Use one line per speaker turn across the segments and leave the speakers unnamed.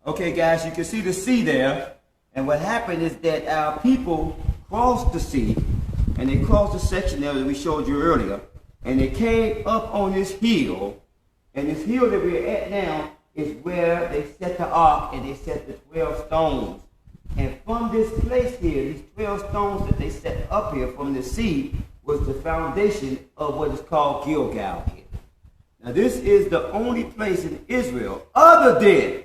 Okay, guys, you can see the sea there. And what happened is that our people crossed the sea, and they crossed the section there that we showed you earlier, and they came up on this hill, and this hill that we're at now is where they set the ark, and they set the 12 stones. And from this place here, these 12 stones that they set up here from the sea was the foundation of what is called Gilgal here. Now this is the only place in Israel other than,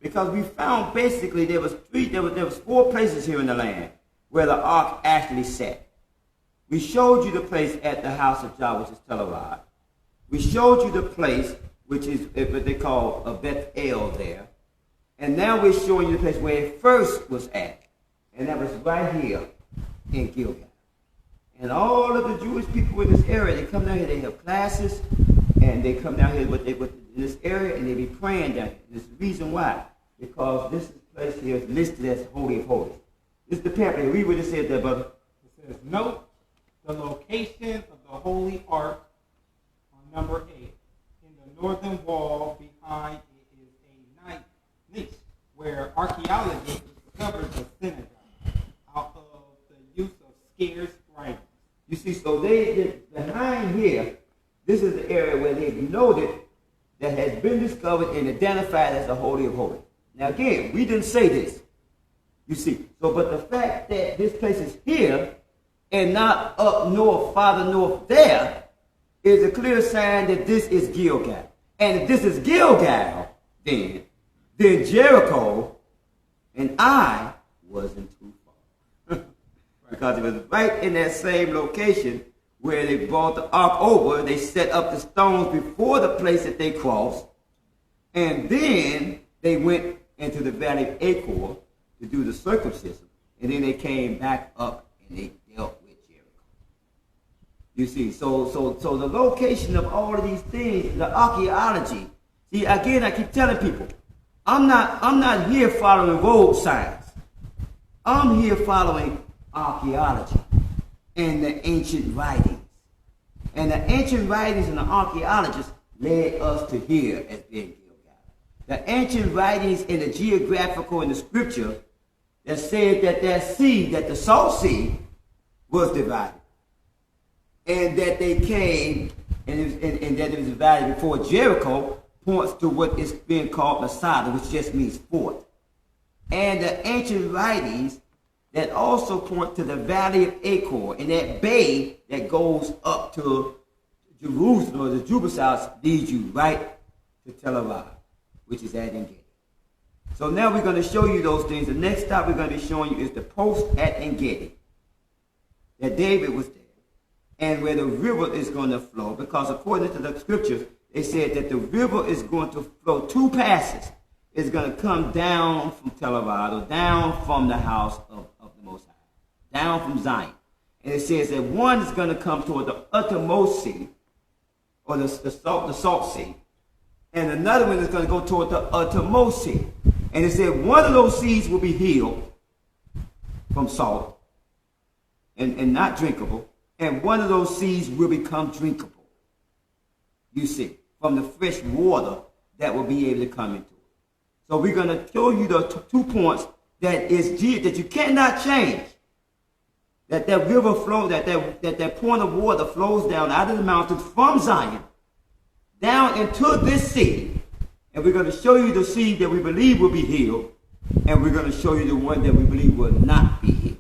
because we found basically there was 4 places here in the land where the ark actually sat. We showed you the place at the house of Jah, which is Tel Aviv. We showed you the place which is what they call a Beth El there. And now we're showing you the place where it first was at. And that was right here in Gilgal. And all of the Jewish people in this area, they come down here, they have classes, and they come down here in this area, and they be praying down here. There's a reason why. Because this place here is listed as Holy of Holies. This is the pamphlet. Read what it says there, brother.
It says, note the location of the Holy Ark on number 8. In the northern wall behind it is a niche where archaeologists discovered the synagogue out of the use of scarce writings.
You see, so they behind here, this is the area where they've noted that has been discovered and identified as the Holy of Holies. Now again, we didn't say this. You see, so but the fact that this place is here and not up north, farther north there, is a clear sign that this is Gilgal. And if this is Gilgal, then Jericho and I wasn't too far. Because it was right in that same location where they brought the ark over. They set up the stones before the place that they crossed. And then they went into the valley of Achor to do the circumcision. And then they came back up and they dealt with Jericho. You see, so the location of all of these things, the archaeology. See, again, I keep telling people, I'm not here following road signs. I'm here following archaeology and the ancient writings. And the ancient writings and the archaeologists led us to here as being Gilgal. The ancient writings in the geographical and the scripture that said that sea, that the Salt Sea, was divided. And that they came, and that it was divided before Jericho, points to what is being called Masada, which just means fort. And the ancient writings that also point to the valley of Achor, and that bay that goes up to Jerusalem, or the Jubal house, leads you right to Tel Aviv, which is at En-Gedi. So now we're going to show you those things. The next stop we're going to be showing you is the post at En-Gedi, that David was there, and where the river is going to flow, because according to the scriptures, they said that the river is going to flow 2 passes. It's going to come down from Tel Aviv, or down from the house of the Most High, down from Zion. And it says that one is going to come toward the uttermost sea, or the salt sea, and another one is going to go toward the uttermost sea. And it said one of those seas will be healed from salt and not drinkable, and one of those seas will become drinkable. You see, from the fresh water that will be able to come into it. So we're going to show you the 2 points that you cannot change. That river flow, that point of water flows down out of the mountains from Zion, down into this sea. And we're going to show you the sea that we believe will be healed, and we're going to show you the one that we believe will not be healed.